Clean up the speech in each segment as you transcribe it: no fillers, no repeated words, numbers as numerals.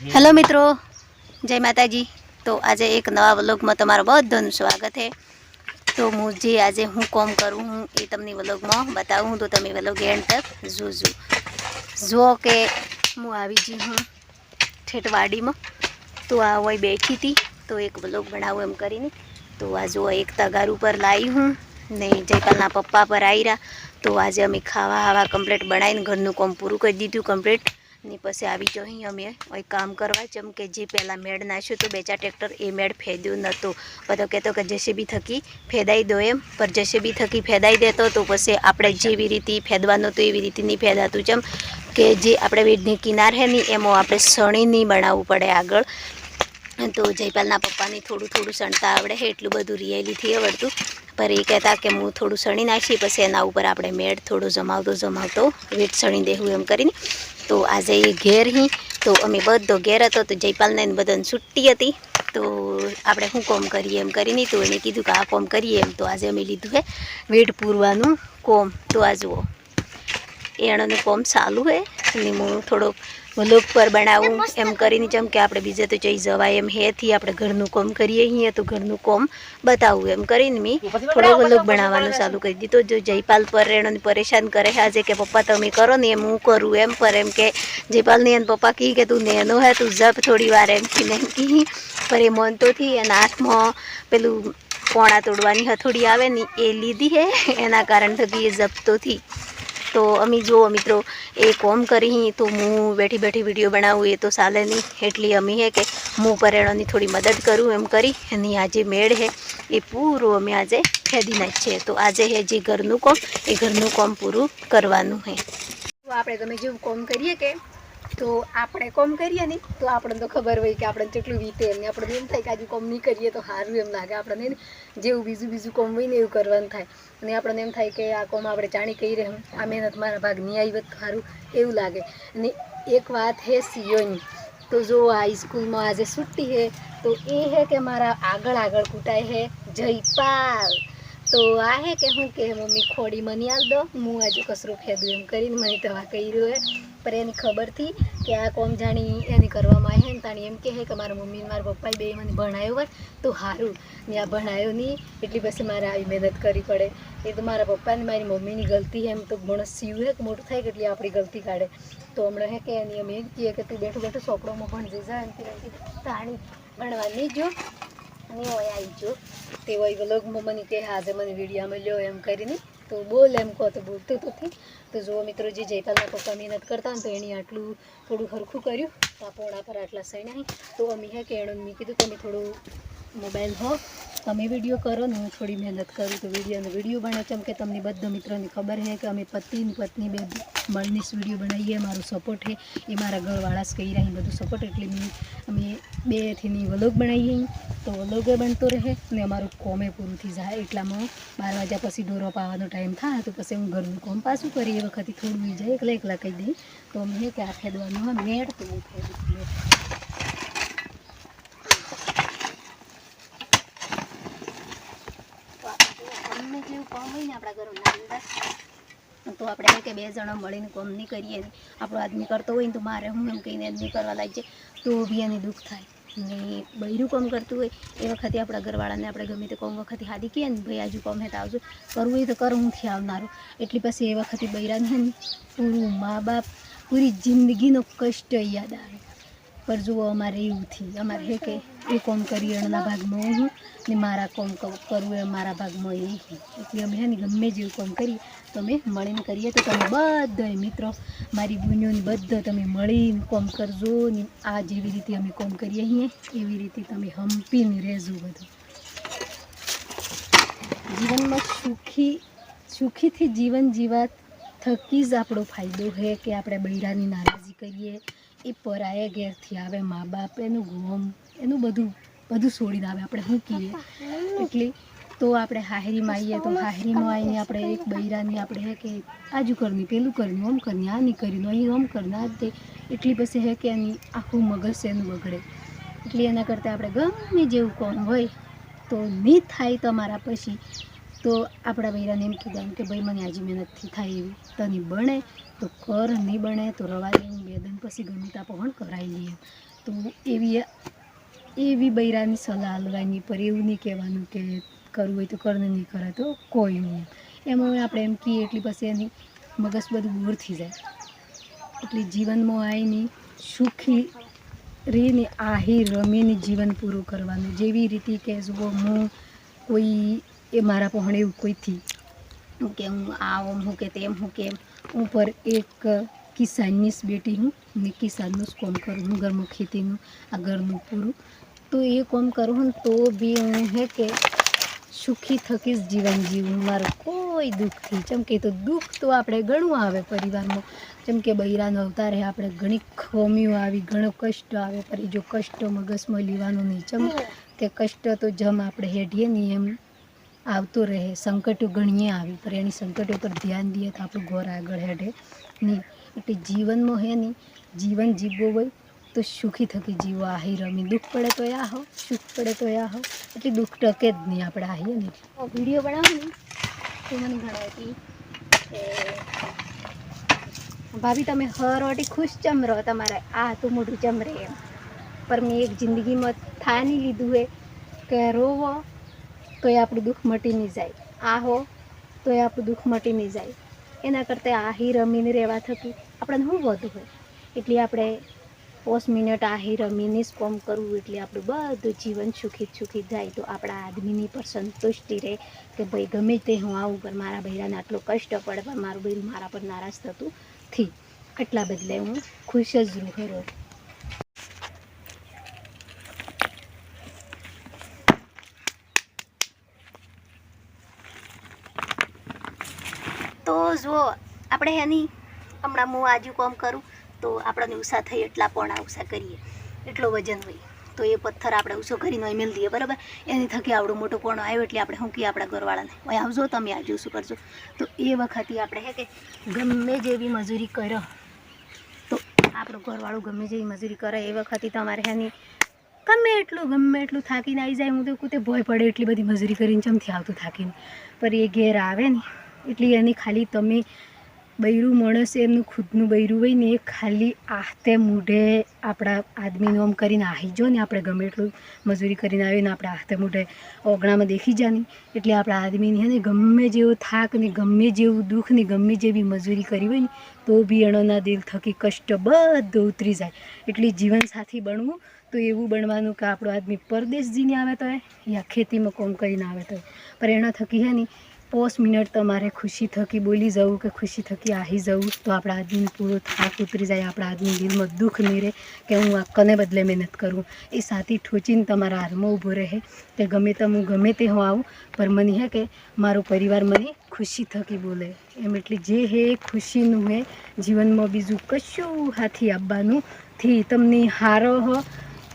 Hello मित्रों, जय माता जी। तो आज एक नवा व्लॉग में तमारू बधानुं स्वागत है। तो मुझे आज हूँ कॉम करूँ हूँ ये तमने व्लॉग में बताऊँ, तो तमे व्लॉग एंड तक जो के हूँ आई जी हूँ ठेठवाड़ी में। तो आ वही बैठी थी तो एक व्लॉग बनाऊँ एम करीने। तो आज जो एक तगारू पर लाई हूँ ने जयपालना पप्पा पर आई रहा। तो आज अमे खावा हवा कम्प्लीट बनाई घरनु काम पूरू कर दीधुं कम्प्लीट ने पछी आवी जई अमे वही काम करवा। चम के जे पहला मेड़ नाख्यो तो 2-4 ट्रेक्टर ए मेड़ फेद्यो नतो। बधो कहेतो के जेसीबी थकी फेदाई दो एम, पर जेसीबी थकी फेदाई देतो तो पछी आपणे जेवी रीते फेदवानो तो एवी रीते नहीं फेदातुं। चम के जे आपणे वीडनी किनार है नी एमां आपणे सणी नहीं बनाववुं पड़े आगळ। तो जयपालना पप्पा ने थोड़ू थोड़ू सणता आवड़े है, एटलू बधुं रियली थी आवड़तुं। पर ये कहता कि हूँ थोड़ू सणी नाखी पछी एना उपर आपणे मेड़ थोड़ो जमावतो वीट सणी देवुं एम करीने। तो आज ये घेर ही तो अमे बधो घेर हतो। तो जयपालने बधाने छुट्टी हती। तो आपणे शुं काम करीए एम करीने तो एने कीधुं के आ काम करीए एम। तो आज अमे लीधुं है वीट पूरवानुं काम। तो आ जुओ एणोनुं काम चालू है ने हूँ थोड़ो व्लॉग पर बनावूँ एम करीने। चम के आपणे बीजे तो जई जवाय एम है थी आपणे घरनुं काम करीए हीए तो घरनुं काम बतावुं एम करीने मैं थोड़ो व्लॉग बनाववानुं चालू करी दीधो। जो जयपाल पर एणोने परेशान करे है आज के पप्पा तमे करो ने एम हूँ करूँ एम। पर एम के जयपाल ने पप्पा कही के तू नेनो है तू जप थोड़ी वार एम की। पर ए मानतो थी एना हाथमां पेलुं पोणा तोड़वानी हथोड़ी आवे ने ए लीधी है एना कारण थकी ए जपतो थी। तो अमी जो मित्रों ए कॉम करी तो हूँ बैठी बैठी वीडियो बनाऊँ ये तो चाले नहीं। एटली अमी है कि हूँ परेणोनी थोड़ी मदद करूँ एम करी एनी आज मेड़ है ये पूरो अमे आज फेदी नाखीए। तो आज है जे घरनुं काम ए घरनुं काम पूरुं करवानुं है। तो आपणे तमे जेवुं काम करीए के तो आपणे काम करीए ने तो आपणे तो खबर होय कि आपणे केटલું વીતે ने आपणे एम थाय के आज काम नहीं करीए तो हारुं एम लागे। आपणे जेवुं बीजुं काम होय ने एवुं करवानुं थाय ने आपणे एम थाय के आ काम आपणे जाणी करी रह्યું आ मेहनत मारा भाग नहीं आई होत हारुं एवुं लागे। ने एक बात है सीओनी तो जो आ स्कूल में आज छुट्टी है तो ये है कि मारा आगळ आगळ कूटाय है जयपाल। तो आ है कि हूँ कि मम्मी खोड़ी मनी आल दो हूँ आज कसरो फेदू एम करीने मने तो आ कर्युं है। पर एनी खबर थी कि आ काम जाणी एनी करवामां आवे है ताणी एम कहे कि मारा मम्मी मारा पप्पाए बे मने भणाव्यो होय तो हारुं ने आ भणाव्यो नहीं एटली पछी मारे आई मेहनत करवी पड़े। ए तो मारा पप्पा ने मारी मम्मी नी गलती है। एम तो माणस सीव्युं है कि मोटुं थाय एटली आपणी गलती काढे। तो हमणे है कि एनी अमे कहीए कि तू बेठो बेठो सोपड़ोमां भणजो जा एम ताणी भणवा नहीं जो ने ओय आई जो ते वही व्लॉग में मने कहे आज मने विडियो में ल्यो एम करीने। तो बोल एम को तो बोलतो तो थी। तो जो मित्रों जे जयपालना पप्पा मेहनत करता तो एनी आटलू थोड़ू हरखुं कर्युं तो पोणा पर आटला सण्या। तो अमी है कि एणोने मैं कीधुं तमे थोड़ो मोबाइल हो तमे विडियो करो ने हूँ थोड़ी मेहनत करूँ तो विडियो बने। चम के तमने बधा मित्रों ने खबर है कि अमे पति पत्नी बे मळीने विडियो बनावीए। मारो सपोर्ट है ये मारा घरवाळा ज करी रही बधुं सपोर्ट एटले अमे बे थीनी व्लॉग बनावीए तो व्लॉग बनतो रहे ने अमारुं कामे पूरुं थी जाए। एटलामां 12 वाग्या पछी ढोरो पाવાનો टाइम थाय तो पछी हूँ घरनुं काम पाछुं करी ए वखते थोड़ुं ई जाए एकला एकला कही दई। तो अमे है कि आ फेदवानुं है मेड़ तो हूँ फेदुं तो आपणे है कि 2 जणा मळीने काम नहीं करीए आपणो आदमी करतो होय तो मारे हूँ एम कहीने नहीं करवा लागे तो बी एने दुख थाय। ने बૈરું काम करतुं होय ए वखते आपणा घरवाळाने आपणे गमे ते काम वखते हादी कहीए ने भाई आजू काम है तो आवजो करवुं होय तो कर हूँ थी आवनारो। एटली पछी ए वखते बૈરાને है ने पूरुं माँ बाप पूरी जिंदगीनो कष्ट याद आवे। पर जो अमारे एवुं थी अमारे है कि ए काम करी एना भागमां हूँ ने मारा काम करवुं ए मारा भागमां ए एटले अमे है ने गमे जेवुं काम करीए तो अमे मळीने करीए। तो तमे बधाय मित्रों मारी बूनोने बधा तमे मळीने काम करजो ने आ जेवी रीते अमे काम करीए हीए एवी रीते तमे हंपीने रहेजो। बधुं जीवन में सुखी थी जीवन जीवा थकी ज आपणो फायदो है कि आपणे बૈરાની नाराजी करीए ए पराये घेरथी आवे माँ बाप एनुं गोम एनुं बधुं बधुं छोड़ीने आवे आपणे शुं कहीए। एटले तो आपणे हाहरीमां आवीए तो हाहरीमां आवीने आपणे एक बૈરાની आपणे है कि आजू करनी पेलुं करनी ओम करनी आ नहीं करीने अहीं ओम करने आ ते एटली पछी है कि एनी आखुं मगज एनुं बगड़े। एटले एना करता आपणे गमे जेवुं काम होय तो नहीं थाय तमारा पछी तो आपड़ा बૈરાને एम कीधुं कि भाई मने आज मेहनत थी थाय एवी तने बने तो कर नहीं बने तो रवा दे 2 दिन पछी गमे त्यां पण कराई लीए। તો એવી બૈરાની સલાહ લેવાની, પર એવું નહીં કહેવાનું કે કરવું હોય તો કરને, નહીં કરે તો કોઈ નહીં. એમાં આપણે એમ કહીએ એટલે પછી એની મગજ બધું બોર થઈ જાય. એટલે જીવનમાં આવીને સુખી રહીને આહી રમીને જીવન પૂરું કરવાનું. જેવી રીતે કે જુઓ, હું કોઈ એ મારા પહોંચે એવું કોઈથી કે હું આમ હું કે તેમ હું કેમ, હું પર એક કિસાનની બેટી હું ને કિસાનનું જ કામ કરું હું, ઘરમાં ખેતીનું આ ઘરનું પૂરું. તો એ કામ કરું હું તો બી હું હે કે સુખી થકી જ જીવન જીવું. મારું કોઈ દુઃખથી, જેમ કે તો દુઃખ તો આપણે ઘણું આવે પરિવારમાં. જેમ કે બૈરાનો અવતાર હે, આપણે ઘણી ખોમીઓ આવી, ઘણો કષ્ટ આવે, પર એ જો કષ્ટ મગજમાં લેવાનું નહીં. જેમ કે કષ્ટ તો જેમ આપણે હેઠીએ નહીં એમ આવતો રહે. સંકટો ઘણીએ આવી, પર એની સંકટો પર ધ્યાન દઈએ તો આપણું ઘર આગળ હેઠે નહીં. એટલે જીવનમાં હે નહીં, જીવન જીવવું હોય તો સુખી થકી જીવો. આહી રમી, દુઃખ પડે તો આ હો, સુખ પડે તો આ હો. એટલે દુઃખ ટકે જ નહીં આપણે આહીએ ને. વિડીયો બનાવું ને તો મને ઘણા હતી કે ભાભી તમે હર વાટી ખુશ ચમ રહો, તમારે આ તો મોઢું ચમ રહે એમ. પર મેં એક જિંદગીમાં થાની લીધું હે કે રોવો તો એ આપણું દુઃખ મટી નહીં જાય, આ હો તો એ આપણું દુઃખ મટી નહીં જાય. એના કરતાં આહી રમીને રહેવા થકી આપણને શું વધુ હોય. એટલે આપણે 5 મિનિટ આહી રમીને જ કામ કરવું, એટલે આપણું બધું જીવન સુખી સુખી જાય. તો આપણા આદમીની પર સંતુષ્ટિ રહે કે ભાઈ ગમે તે હું આવું, પર મારા બૈરાને આટલો કષ્ટ પડે, પણ મારું બૈરું મારા પર નારાજ થતું થી. એટલા બદલે હું ખુશ જ રહું. તો જુઓ, આપણે એની હમણાં હું આજુ કામ કરું તો આપણને ઉષા થઈ એટલા પોણા ઉષા કરીએ, એટલો વજન હોય તો એ પથ્થર આપણે ઊંચો કરીને અહીં મેળ દઈએ, બરાબર. એની થકી આવડો મોટો પોણો આવ્યો એટલે આપણે શું કહીએ આપણા ઘરવાળાને, અહીં આવજો તમે આજુ શું કરજો. તો એ વખતે આપણે હે કે ગમે જેવી મજૂરી કરો તો આપણું ઘરવાળું ગમે જેવી મજૂરી કરે એ વખતે તમારે એની ગમે એટલું થાકીને આવી જાય. હું તો કુતે ભય પડે એટલી બધી મજૂરી કરીને ચમથી આવતું થાકીને, પર એ ઘેર આવે ને એટલે એની ખાલી તમે બૈરું માણસ એમનું ખુદનું બૈરું હોય ને, એ ખાલી આહતે મૂઢે આપણા આદમીનું આમ કરીને આહી જો ને, આપણે ગમે એટલું મજૂરી કરીને આવીને આપણે આહતે મૂઢે ઓગણામાં દેખી જાય ને, એટલે આપણા આદમીને હે ને ગમે જેવો થાક ને, ગમે જેવું દુઃખ ને, ગમે જેવી મજૂરી કરી હોય ને તો બી એણોના દિલ થકી કષ્ટ બધું ઉતરી જાય. એટલે જીવનસાથી બનવું તો એવું બનવાનું કે આપણો આદમી પરદેશ જઈને આવે તો યા ખેતીમાં કામ કરીને આવે તો, પણ એના થકી હે ને 5 મિનિટ તમારે ખુશી થકી બોલી જવું કે ખુશી થકી આહી જવું તો આપણા આદમીને પૂરો થાક ઉતરી જાય. આપણા આદમી દિલમાં દુઃખ નહીં રહે કે હું આ કને બદલે મહેનત કરું. એ સાથી ઠોચીને તમારા હાથમાં ઊભો રહે કે ગમે તે હું ગમે તે હું આવું, પણ મને હે કે મારો પરિવાર મને ખુશી થકી બોલે એમ. એટલે જે હે ખુશીનું હે જીવનમાં, બીજું કશું હાથી આવવાનું થી. તમને હારો હો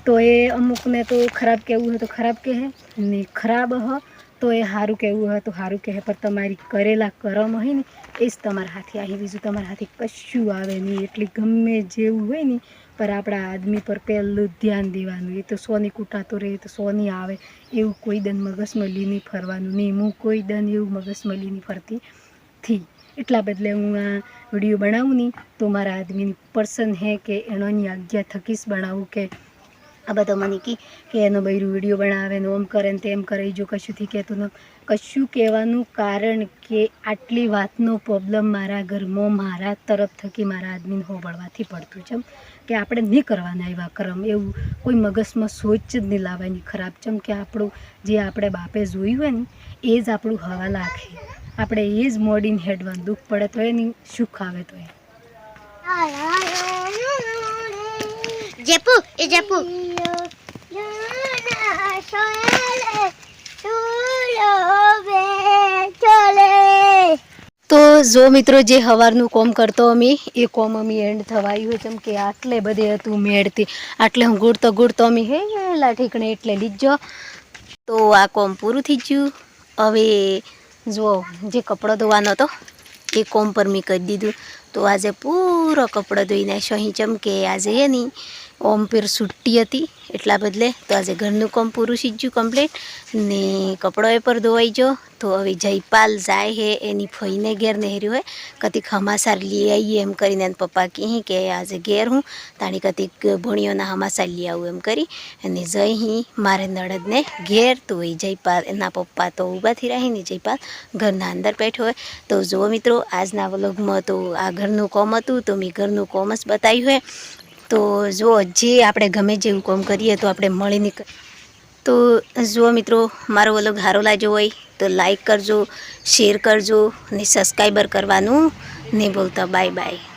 તો એ અમુકને તો ખરાબ કહેવું હોય તો ખરાબ કહે ને, ખરાબ હો તો એ સારું કહેવું હોય તો સારું કહે. પણ તમારી કરેલા કર્મ હોય ને એ જ તમારા હાથે આવી, બીજું તમારા હાથે કશું આવે નહીં. એટલે ગમે જેવું હોય ને પર આપણા આદમી પર પહેલું ધ્યાન દેવાનું. એ તો સોની કૂટાતો રહે તો સોની આવે એવું કોઈ દન મગજમાં લઈને ફરવાનું નહીં. હું કોઈ દન એવું મગજમાં લઈને ફરતી થી. એટલા બદલે હું આ વિડીયો બનાવું નહીં તો મારા આદમીની પર્સન હે કે એનોની આજ્ઞા થકી જ બનાવું. કે આ બધા મને કે એનો બૈરું વિડીયો બનાવે ને ઓમ કરે ને તેમ કરે, જો કશુંથી કહેતું ન કશું કહેવાનું કારણ કે આટલી વાતનો પ્રોબ્લેમ મારા ઘરમાં મારા તરફ થકી મારા આદમીને હોબળવાથી પડતું છે. કે આપણે નહીં કરવાના એવા કર્મ, એવું કોઈ મગજમાં સોચ જ નહીં લાવવાની ખરાબ. જેમ કે આપણું જે આપણે બાપે જોયું હોય ને એ જ આપણું હવા લાખે, આપણે એ જ મોડીને હેડવાનું. દુઃખ પડે તો એની સુખ આવે તો એ જેપુ એ જેપુ તો જો મિત્રો, જે સવારનું કોમ કરતો અમે એ કોમ અમે એન્ડ થવાયું હોય. જેમ કે આટલે બધે હતું મેળતી, આટલે હું ગુડતો અમે હેલા ઠીકણે એટલે લીજો. તો આ કોમ પૂરું થઈ ગયું. હવે જો જે કપડો ધોવાનો હતો એ કોમ પર મેં કરી દીધું. તો આજે પૂરો કપડો ધોઈ નાખ્યો અહીં. ચમકે આજે એની ઓમ પર છુટ્ટી હતી એટલા બદલે તો આજે ઘરનું કામ પૂરું થઈ ગયું કમ્પ્લીટ ને કપડો એ પર ધોવાઈ ગયો. તો હવે જયપાલ જાય હે એની ફઈને ઘેર નહેર્યું હોય કતિક હમાસાર લઈ આવીએ એમ કરીને એના પપ્પા કહે કે આજે ઘેર હું તાણી કતિક ભણીઓના હમાસાર લઈ આવું એમ કરી અને જઈ હી મારે નળદને ઘેર. તો એ જયપાલ એના પપ્પા તો ઊભાથી રહી ને જયપાલ ઘરના અંદર બેઠો હોય. તો જુઓ મિત્રો આજના વ્લોગમાં તો આ ઘરનું કોમ હતું તો મેં ઘરનું કોમ જ બતાવ્યું હોય. તો જો જે આપણે ગમે જેવું કામ કરીએ તો આપણે મળીને તો જુઓ મિત્રો મારો વ્લોગ સારો લાગ્યો હોય તો લાઈક કરજો, શેર કરજો અને સબસ્ક્રાઈબર કરવાનું નહીં ભૂલતા. Bye bye.